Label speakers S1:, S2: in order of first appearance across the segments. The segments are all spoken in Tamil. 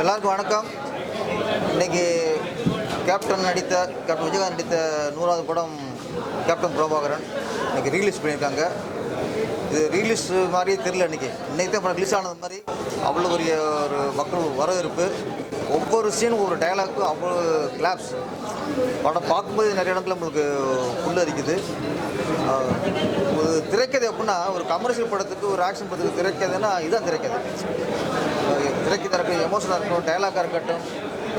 S1: எல்லாருக்கும் வணக்கம். இன்னைக்கு கேப்டன் விஜயகாந்த் நடித்த 100வது படம் கேப்டன் பிரபாகரன் இன்னைக்கு ரீலீஸ் பண்ணியிருக்காங்க. இது ரீலீஸ் மாதிரியே தெரியல. இன்னைக்கு தான் படம் ரிலீஸ் ஆனது மாதிரி அவ்வளோ ஒரு மக்கள் வரவேற்பு. ஒவ்வொரு சீனும் ஒரு டைலாக்கும் அவ்வளோ கிளாப்ஸ். படம் பார்க்கும்போது நிறைய இடத்துல நம்மளுக்கு புல்லரிக்குது. ஒரு திரைக்கதை அப்படின்னா ஒரு கமர்ஷியல் படத்துக்கு ஒரு ஆக்ஷன் படத்துக்கு திரைக்கதைன்னா இதுதான் திரைக்கதை. இருக்கட்டும், எமோஷனாக இருக்கட்டும், டைலாக்காக இருக்கட்டும்,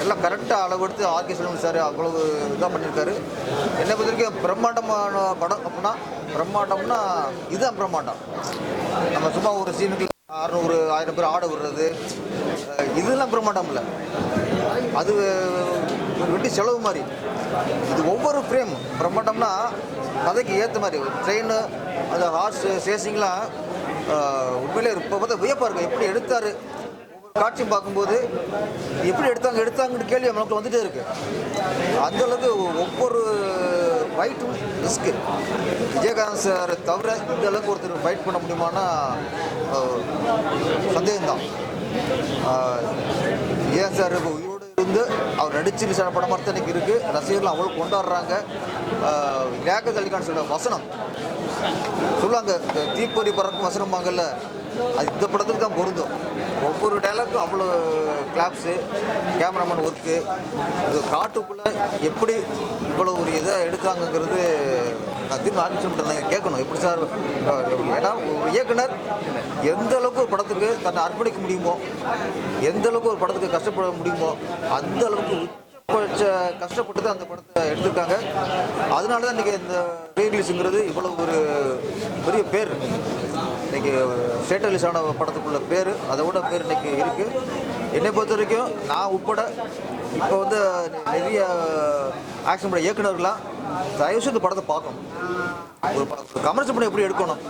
S1: எல்லாம் கரெக்டாக அளவெடுத்து ஆர்கே செல்வன் சார் அவ்வளவு இதாக பண்ணியிருக்காரு. என்னை பொறுத்த வரைக்கும் பிரம்மாண்டமான படம் அப்படின்னா பிரம்மாண்டம்னா இதுதான் பிரம்மாண்டம். நம்ம சும்மா ஒரு சீனுக்கு 600 1000 பேர் ஆட விடுறது இதெல்லாம் பிரம்மாண்டம் இல்லை. அது வெட்டி செலவு மாதிரி. இது ஒவ்வொரு ஃப்ரேம் பிரம்மாண்டம்னா கதைக்கு ஏற்ற மாதிரி. ட்ரெயின் அந்த ஹார்ஸ் சேசிங்லாம் உண்மையிலே இப்போ பார்த்தா வியப்பாக இருக்கும். எப்படி எடுத்தார் காட்சி பார்க்கும்போது எப்படி எடுத்தாங்கன்னு கேள்வி நம்மளுக்கு வந்துகிட்டே இருக்குது. அந்தளவுக்கு ஒவ்வொரு ஃபைட்டும் ரிஸ்க்கு. விஜயகாந்த் சார் தவிர இந்த அளவுக்கு ஒருத்தர் ஃபைட் பண்ண முடியுமானா சந்தேகம்தான். ஏன் சார் உயிரோடு இருந்து அவர் நடிச்சு ரிலீஸ் ஆன படம் மாதிரி தான் இன்றைக்கி இருக்குது. ரசிகர்கள் அவ்வளோ கொண்டாடுறாங்க. லியாக்கத் அலி கான் சொல்ற வசனம் சொல்லுவாங்க, தீப்பொறி பறக்கும் வசனமாங்கல்ல, அது இந்த படத்துக்கு தான் பொருந்தும். ஒவ்வொரு டைலாக்கும் அவ்வளோ கிளாப்ஸு, கேமராமேன் ஒர்க்கு, இது காட்டுக்குள்ளே எப்படி இவ்வளோ ஒரு இதை எடுத்தாங்கங்கிறது நான் திரும்ப ஆரம்பிச்சுட்டு கேட்கணும். எப்படி சார்? ஏன்னா ஒரு இயக்குனர் எந்த அளவுக்கு ஒரு படத்துக்கு தன்னை அர்ப்பணிக்க முடியுமோ, எந்த அளவுக்கு ஒரு படத்துக்கு கஷ்டப்பட முடியுமோ அந்த அளவுக்கு கஷ்டப்பட்டு தான் அந்த படத்தை எடுத்திருக்காங்க. அதனால தான் இன்றைக்கி இந்த ரீரிலீஸுங்கிறது இவ்வளோ ஒரு பெரிய பேர். இன்றைக்கி ஸ்டேட் ரிலீஸ் ஆன படத்துக்குள்ள பேர் அதோட பேர் இன்றைக்கி இருக்குது. என்னை பொறுத்த வரைக்கும் நான் உட்பட இப்போ நிறைய ஆக்ஷன் பட இயக்குநர்களாக தயவுசெய்து இந்த படத்தை பார்க்கணும். ஒரு கமர்ஷியல் படம் எப்படி எடுக்கணும்,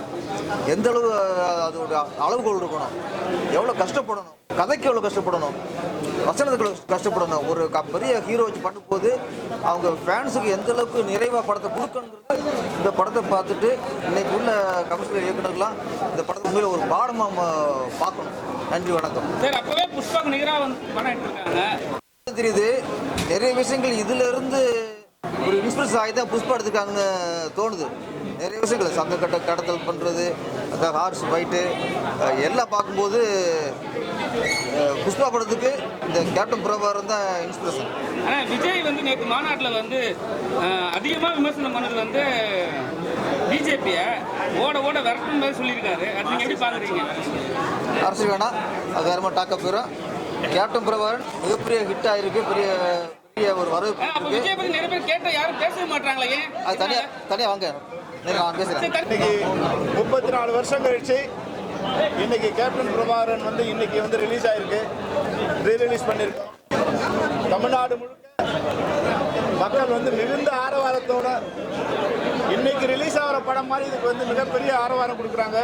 S1: எந்த அளவு அதோட அளவுகோல் இருக்கணும், எவ்வளோ கஷ்டப்படணும், கதைக்கு எவ்வளோ கஷ்டப்படணும், வசனத்துக்கு கஷ்டப்படணும். ஒரு பெரிய ஹீரோ வச்சு பண்ணும்போது அவங்க ஃபேன்ஸுக்கு எந்த அளவுக்கு நிறைவாக படத்தை கொடுக்கணுங்கிறது இந்த படத்தை பார்த்துட்டு இன்னைக்கு உள்ள கமர்ஷியல் இயக்குநர்கள்லாம் இந்த படத்தை உண்மையில் ஒரு பாடமாக பார்க்கணும். நன்றி, வணக்கம். தெரியுது நிறைய விஷயங்கள் இதுல இருந்து ஒரு இன்ஸ்பிரேஷன் ஆகி தான் புஷ்பா எடுத்துக்காங்கன்னு தோணுது. நிறைய விஷயங்கள் சந்த கடத்தல் பண்ணுறது, அந்த ஹார்ஸ் ஃபைட்டு எல்லாம் பார்க்கும்போது புஷ்பா படத்துக்கு இந்த கேப்டன் பிரபாகரன் தான் இன்ஸ்பிரேஷன்.
S2: ஆனால் விஜய் நேற்று மாநாட்டில் அதிகமாக விமர்சனம் பண்ணது பிஜேபியை ஓட விரட்டும் மாதிரி சொல்லியிருக்காரு. அது நீங்கள் எப்படி பார்க்குறீங்க?
S1: அரசு வேணாம், அது வேற மாதிரி டாக்கப் போயிடும். கேப்டன் பிரபாகரன் மிகப்பெரிய ஹிட் ஆயிருக்கு. பெரிய ஒரு வரவேற்பு.
S2: விஜய் பற்றி நிறைய பேர் கேட்டால் யாரும் பேசவே மாட்டாங்களே, ஏன்?
S1: அது தனியாக வாங்க பேசுகிறேன்.
S3: இன்னைக்கு 34 வருஷம் கழிச்சு இன்னைக்கு கேப்டன் பிரபாகரன் இன்னைக்கு ரிலீஸ் ஆயிருக்கு. ரீரிலீஸ் பண்ணியிருக்கோம். தமிழ்நாடு முழுக்க மக்கள் மிகுந்த ஆரவாரத்தோட இன்னைக்கு ரிலீஸ் ஆகிற படம் மாதிரி இதுக்கு மிகப்பெரிய ஆரவாரம் கொடுக்குறாங்க.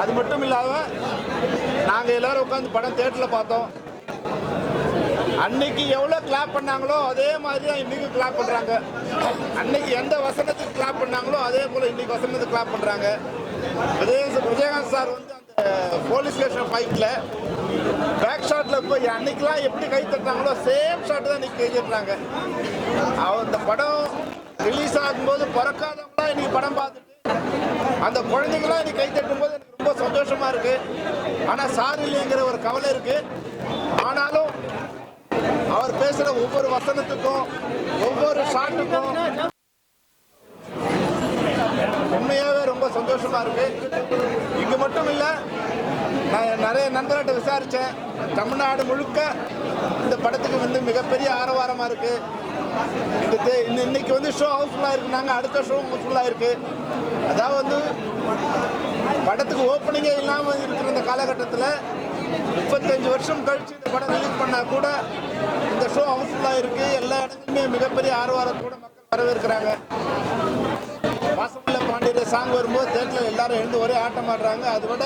S3: அது மட்டும் இல்லாத நாங்கள் எல்லாரும் உட்காந்து படம் தியேட்டரில் பார்த்தோம். அன்னைக்கு எவ்வளோ கிளாப் பண்ணாங்களோ அதே மாதிரி தான் இன்னைக்கு கிளாப் பண்ணுறாங்க. அன்னைக்கு எந்த வசனத்துக்கு கிளாப் பண்ணாங்களோ அதே போல் இன்னைக்கு வசனத்துக்கு கிளாப் பண்ணுறாங்க. விஜயகாந்த் சார் அந்த போலீஸ் ஸ்டேஷன் ஃபைட்டில் பேக் ஷாட்டில் போய் அன்னைக்கெலாம் எப்படி கை தட்டாங்களோ சேம் ஷாட் தான் இன்னைக்கு கை தட்டுறாங்க. அந்த படம் ரிலீஸ் ஆகும்போது பிறக்காதவங்களாம் இன்னைக்கு படம் பார்த்துட்டு அந்த குழந்தைங்களாம் இன்னைக்கு கை தட்டும் போது எனக்கு ரொம்ப சந்தோஷமாக இருக்குது. ஆனால் சார் இல்லைங்கிற ஒரு கவலை இருக்குது. ஆனாலும் அவர் பேசுகிற ஒவ்வொரு வசனத்துக்கும் ஒவ்வொரு ஷாட்டுக்கும் உண்மையாகவே ரொம்ப சந்தோஷமாக இருக்குது. இங்கே மட்டும் இல்லை, நான் நிறைய நண்பர்கிட்ட விசாரித்தேன். தமிழ்நாடு முழுக்க இந்த படத்துக்கு மிகப்பெரிய ஆரவாரமாக இருக்குது. இன்னைக்கு ஷோ ஹவுஸ்ஃபுல்லாக இருக்குனாங்க, அடுத்த ஷோ ஹவுஸ்ஃபுல்லாக இருக்குது. அதாவது படத்துக்கு ஓப்பனிங்கே இல்லாமல் இருக்கிற இந்த காலகட்டத்தில் 35 வருஷம் கழிச்சு இந்த படம் ரிலீஸ் பண்ணால் கூட இந்த ஷோ ஹவுஸ்ஃபுல்லாக இருக்குது. எல்லா இடத்துலையுமே மிகப்பெரிய ஆரவாரத்தோட மக்கள் வரவேற்கிறாங்க. வாசமில்ல பாண்டியர சாங் வரும்போது தேட்டரில் எல்லாரும் எழுந்து ஒரே ஆட்டம் ஆடுறாங்க. அதை விட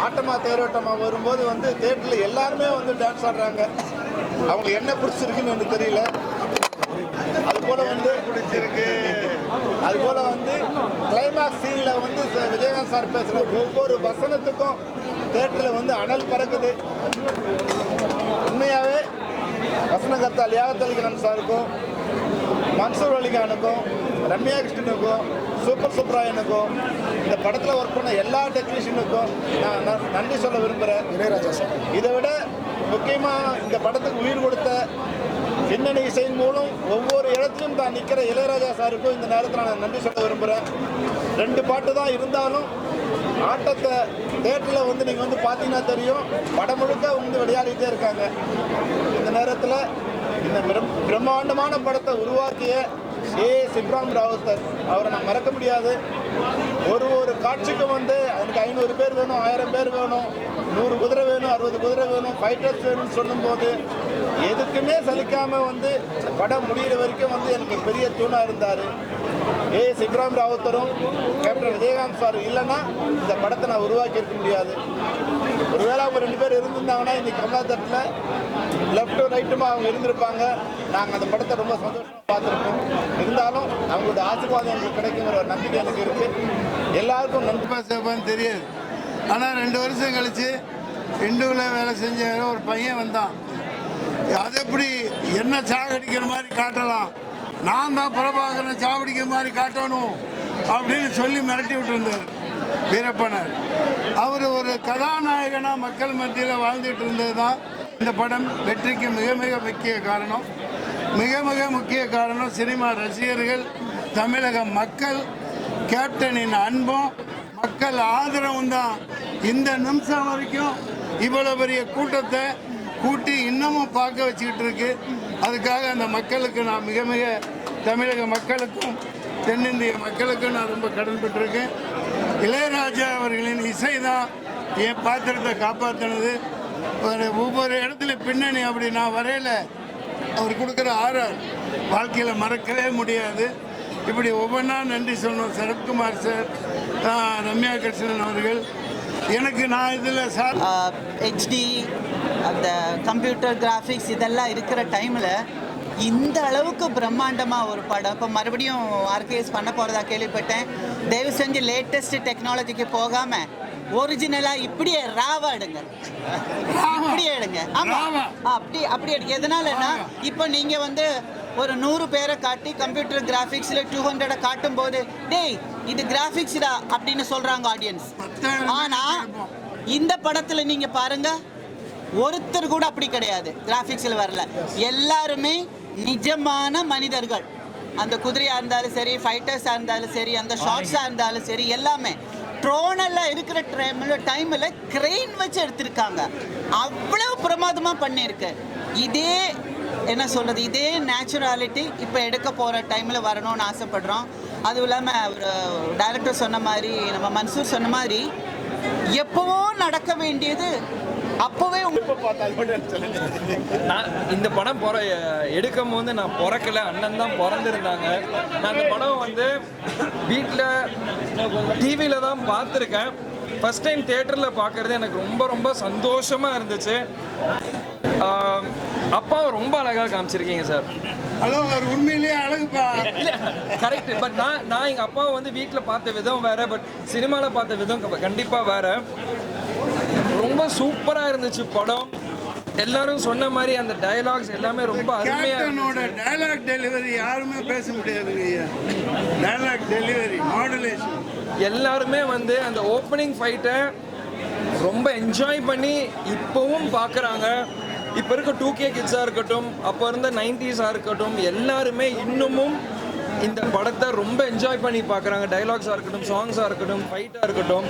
S3: ஆட்டமா தேரோட்டமாக வரும்போது தேட்டரில் எல்லாருமே டான்ஸ் ஆடுறாங்க. அவங்களுக்கு என்ன பிடிச்சிருக்குன்னு எனக்கு தெரியல. அதுபோல் பிடிச்சிருக்கு. அதுபோல் கிளைமாக்ஸ் சீனில் விஜயகாந்த் சார் பேசுகிற ஒவ்வொரு வசனத்துக்கும் தேட்டரில் வந்து அனல் பறக்குது. உண்மையாகவே வசனகர்த்தா லியாகத் அலி கான் சாருக்கும், மன்சூர் அலிகானுக்கும், ரம்யா கிருஷ்ணனுக்கும், சூப்பர் சுப்ராயனுக்கும், இந்த படத்தில் ஒர்க் பண்ண எல்லா டெக்னீஷியனுக்கும் நான் நன்றி சொல்ல விரும்புகிறேன். இளையராஜா சார் இதை விட முக்கியமாக இந்த படத்துக்கு உயிர் கொடுத்த பின்னணி இசையின் மூலம் ஒவ்வொரு இடத்துலையும் தான் நிற்கிற இளையராஜா சாருக்கும் இந்த நேரத்தில் நான் நன்றி சொல்ல விரும்புகிறேன். 2 பாட்டு தான் இருந்தாலும் ஆட்டத்தை தேட்டரில் வந்து நீங்கள் வந்து பார்த்தீங்கன்னா தெரியும், படம் முழுக்க வந்து விளையாடிட்டே இருக்காங்க. இந்த நேரத்தில் இந்த பிரம்மாண்டமான படத்தை உருவாக்கிய இப்ராஹிம் ராவுத்தர் அவரை நான் மறக்க முடியாது. ஒரு காட்சிக்கும் வந்து அதுக்கு 500 பேர் வேணும், 1000 பேர் வேணும், 100 குதிரை வேணும், 60 குதிரை வேணும், ஃபைட்டர்ஸ் வேணும்னு சொல்லும்போது எதுக்குமே சலிக்காமல் வந்து படம் முடிகிற வரைக்கும் வந்து எனக்கு பெரிய தூணாக இருந்தார். இப்ராஹிம் ராவுத்தரும் கேப்டன் விஜயகாந்த் சார் இல்லைன்னா இந்த படத்தை நான் உருவாக்கி இருக்க முடியாது. ஒருவேளை அவங்க 2 பேர் இருந்திருந்தாங்கன்னா இன்னைக்கு கமலா தட்டில் லெஃப்ட்டும் ரைட்டுமா அவங்க இருந்திருப்பாங்க. நாங்கள் அந்த படத்தை ரொம்ப சந்தோஷமாக பார்த்துருக்கோம். இருந்தாலும் அவங்களோட ஆசீர்வாதம் எங்களுக்கு கிடைக்குங்கிற ஒரு நம்பிக்கை எனக்கு இருக்குது. எல்லாருக்கும் நன்றி
S4: சேப்பான்னு தெரியாது. ஆனால் 2 வருஷம் கழித்து இண்டுவில் வேலை செஞ்ச ஒரு பையன் வந்தான். அது எப்படி என்ன சாகடிக்கிற மாதிரி காட்டலாம், நான் தான் பிரபாகரனை சாவடிக்கிற மாதிரி காட்டணும் அப்படின்னு சொல்லி மிரட்டி விட்டுருந்தார் வீரப்பனர். அவர் ஒரு கதாநாயகனாக மக்கள் மத்தியில் வாழ்ந்துட்டு இருந்தது தான் இந்த படம் வெற்றிக்கு மிக மிக முக்கிய காரணம். மிக மிக முக்கிய காரணம் சினிமா ரசிகர்கள், தமிழக மக்கள், கேப்டனின் அன்பும் மக்கள் ஆதரவும் தான் இந்த நிமிஷம் வரைக்கும் இவ்வளோ பெரிய கூட்டத்தை கூட்டி இன்னமும் பார்க்க வச்சுக்கிட்டு இருக்கு. அதுக்காக அந்த மக்களுக்கு நான் மிக மிக தமிழக மக்களுக்கும் தென்னிந்திய மக்களுக்கும் நான் ரொம்ப கடன்பட்டிருக்கேன். இளையராஜா அவர்களின் இசை தான் என் பாத்திரத்தை காப்பாற்றினது. ஒவ்வொரு இடத்துல பின்னணி அப்படி நான் வரையில் அவர் கொடுக்குற ஆர்ஆர் வாழ்க்கையில் மறக்கவே முடியாது. இப்படி ஒவ்வொன்றா நன்றி சொல்லணும். சரத்குமார் சார், ரம்யா கிருஷ்ணன் அவர்கள். எனக்கு நான் இதில் சார்
S5: ஹெச்டி அந்த கம்ப்யூட்டர் கிராஃபிக்ஸ் இதெல்லாம் இருக்கிற டைமில் இந்த அளவுக்கு பிரம்மாண்டமாக ஒரு படம் இப்போ மறுபடியும் ஆர்கேஎஸ் பண்ண போகிறதா கேள்விப்பட்டேன். தயவு செஞ்சு லேட்டஸ்ட் டெக்னாலஜிக்கு போகாமல் ஒரிஜினலாக இப்படியே ராவா எடுங்க, இப்படியே எடுங்க. ஆமாம், அப்படி எடுங்க. எதனாலன்னா இப்போ நீங்கள் வந்து ஒரு 100 பேரை காட்டி கம்ப்யூட்டர் கிராஃபிக்ஸில் 200 காட்டும் போது டேய் இது கிராஃபிக்ஸ்டா அப்படின்னு சொல்கிறாங்க ஆடியன்ஸ். ஆனால் இந்த படத்தில் நீங்கள் பாருங்கள், ஒருத்தர் கூட அப்படி கிடையாது, கிராஃபிக்ஸில் வரல. எல்லாருமே நிஜமான மனிதர்கள். அந்த குதிரையாக இருந்தாலும் சரி, ஃபைட்டர்ஸாக இருந்தாலும் சரி, அந்த ஷார்ட்ஸாக இருந்தாலும் சரி, எல்லாமே ட்ரோனெல்லாம் இருக்கிற டைமில் கிரெயின் வச்சு எடுத்திருக்காங்க. அவ்வளோ பிரமாதமாக பண்ணியிருக்கு. இதே என்ன சொல்கிறது, இதே நேச்சுராலிட்டி இப்போ எடுக்க போகிற டைமில் வரணும்னு ஆசைப்படுறோம். அதுவும் இல்லாமல் அவர் டைரக்டர் சொன்ன மாதிரி, நம்ம மன்சூர் சொன்ன மாதிரி, எப்போவோ நடக்க வேண்டியது அப்போவே
S6: நான் இந்த படம் எடுக்கும் போது நான் பிறக்கல, அண்ணன் தான் பிறந்திருந்தாங்க. நான் இந்த படம் வந்து வீட்டில் டிவியில் தான் பார்த்துருக்கேன். ஃபஸ்ட் டைம் தியேட்டரில் பார்க்குறது எனக்கு ரொம்ப ரொம்ப சந்தோஷமாக இருந்துச்சு. அப்பாவை ரொம்ப அழகாக காமிச்சிருக்கீங்க சார்.
S4: ஹலோ, அவர் உண்மையிலேயே அழகுப்பா.
S6: இல்லை கரெக்ட். பட் நான் எங்கள் அப்பாவை வந்து வீட்டில் பார்த்த விதம் வேறு, பட் சினிமாவில் பார்த்த விதம் கண்டிப்பாக வேறு. ரொம்ப சூப்பராக இருந்துச்சு படம். எல்லாரும் சொன்ன மாதிரி அந்த டயலாக்ஸ் எல்லாமே ரொம்ப
S4: அருமையாக. டயலாக் டெலிவரி யாருமே பேச முடியாதுங்க ஐயா. டயலாக் டெலிவரி, மாடுலேஷன்
S6: எல்லாருமே வந்து அந்த ஓப்பனிங் ஃபைட்டை ரொம்ப என்ஜாய் பண்ணி இப்போவும் பார்க்குறாங்க. இப்போ இருக்க 2K கிட்ஸாக இருக்கட்டும், அப்போ இருந்த 90s இருக்கட்டும், எல்லாருமே இன்னமும் இந்த படத்தை ரொம்ப என்ஜாய் பண்ணி பார்க்குறாங்க. டைலாக்ஸாக இருக்கட்டும், சாங்ஸாக இருக்கட்டும், ஃபைட்டாக இருக்கட்டும்,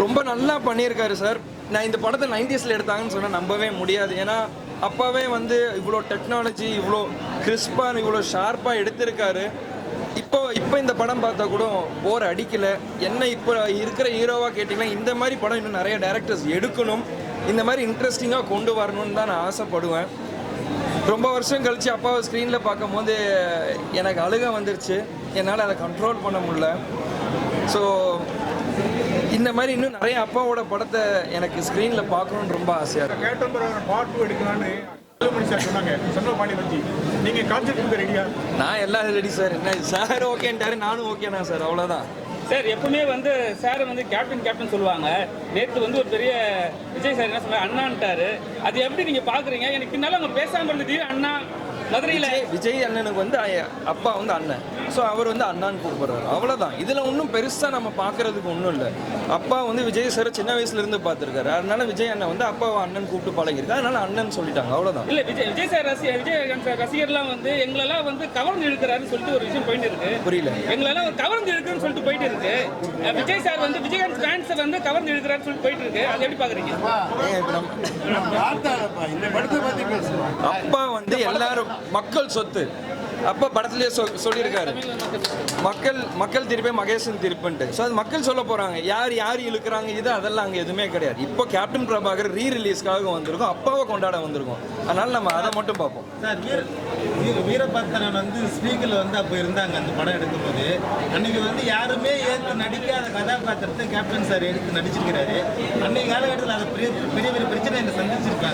S6: ரொம்ப நல்லா பண்ணியிருக்காரு சார். நான் இந்த படத்தை 90s எடுத்தாங்கன்னு சொன்னால் நம்பவே முடியாது. ஏன்னா அப்பாவே வந்து இவ்வளோ டெக்னாலஜி, இவ்வளோ கிறிஸ்பாக, இவ்வளோ ஷார்ப்பாக எடுத்திருக்காரு. இப்போ இந்த படம் பார்த்தா கூட போர் அடிக்கலை. என்ன இப்போ இருக்கிற ஹீரோவாக கேட்டிங்கன்னா இந்த மாதிரி படம் இன்னும் நிறைய டைரக்டர்ஸ் எடுக்கணும், இந்த மாதிரி இன்ட்ரெஸ்டிங்காக கொண்டு வரணும்னு தான் நான் ஆசைப்படுவேன். ரொம்ப வருஷம் கழித்து அப்பாவை ஸ்க்ரீனில் பார்க்கும் போது எனக்கு அழுக வந்துருச்சு. என்னால் அதை கண்ட்ரோல் பண்ண முடியல. ஸோ இந்த மாதிரி இன்னும் நிறைய அப்பாவோட படத்தை எனக்கு ஸ்க்ரீனில் பார்க்கணுன்னு ரொம்ப ஆசையாக இருக்குது.
S7: கேப்டன் பார்ட் 2 எடுக்கலான்னு சொன்னாங்க. செல்வபாண்டி பற்றி நீங்கள் கான்செப்ட் ரெடியா?
S6: நான் எல்லாம் ரெடி சார். என்ன சார் ஓகேன்ட்டாரு, நானும் ஓகேண்ணா சார், அவ்வளோதான்.
S2: சார் எப்பவுமே வந்து சார் வந்து கேப்டன் சொல்லுவாங்க. நேற்று வந்து ஒரு பெரிய விஜய் சார் என்ன சொன்னார், அண்ணான்ட்டாரு. அது எப்படி நீங்க பாக்குறீங்க? எனக்கு பின்னால அவங்க பேசாம இருந்துட்டு அண்ணா மதுரையில்
S6: விஜய் அண்ணனுக்கு வந்து அப்பா வந்து அண்ணன், ஸோ அவர் வந்து அண்ணான்னு கூப்பிடுறாரு, அவ்வளோதான். இதில் ஒன்றும் பெருசாக நம்ம பார்க்கறதுக்கு ஒன்றும் இல்லை. அப்பா வந்து விஜய் சார் சின்ன வயசுலேருந்து பார்த்துருக்காரு, அதனால விஜய் அண்ணன் வந்து அப்பாவை அண்ணன் கூப்பிட்டு பழகிருக்கு, அதனால அண்ணன் சொல்லிட்டாங்க, அவ்வளோதான்.
S2: இல்லை விஜய் சார் விஜயகாந்த் சார் ரசிகர்லாம் வந்து எங்களெல்லாம் வந்து கவர்ந்து இழுக்கிறாருன்னு சொல்லிட்டு ஒரு விஷயம் போயிட்டு இருக்கு.
S6: புரியல.
S2: எங்களெல்லாம் ஒரு கவர்ந்து இழுக்குன்னு சொல்லிட்டு போயிட்டு இருக்கு. விஜய் சார் வந்து விஜயகாந்த் ஃபேன்ஸை வந்து கவர்ந்து இழுக்கிறாருன்னு சொல்லிட்டு போயிட்டு இருக்கு. அது எப்படி பார்க்குறீங்க?
S6: அப்பா வந்து எல்லாரும் மக்கள் சொத்து. அப்பா படத்துலேயே சொல்லியிருக்காரு, மக்கள் திருப்பி மகேசன் திருப்புன்ட்டு. ஸோ அது மக்கள் சொல்ல போகிறாங்க, யார் இழுக்கிறாங்க, இது அதெல்லாம் அங்கே எதுவுமே கிடையாது. இப்போ கேப்டன் பிரபாகர் ரீரிலீஸ்க்காக வந்திருக்கோம், அப்பாவை கொண்டாட வந்திருக்கோம், அதனால நம்ம அதை மட்டும் பார்ப்போம்.
S8: சார் வீரபத்ரன் வந்து ஸ்பீக்கில் வந்து அப்போ இருந்தாங்க அந்த படம் எடுக்கும்போது. அன்னைக்கு வந்து யாருமே ஏற்று நடிக்காத கதாபாத்திரத்தை கேப்டன் சார் எடுத்து நடிச்சிருக்கிறாரு. அன்னைக்கு காலகட்டத்தில் அதை பெரிய பெரிய பிரச்சனை இந்த சந்திச்சிருக்காங்க.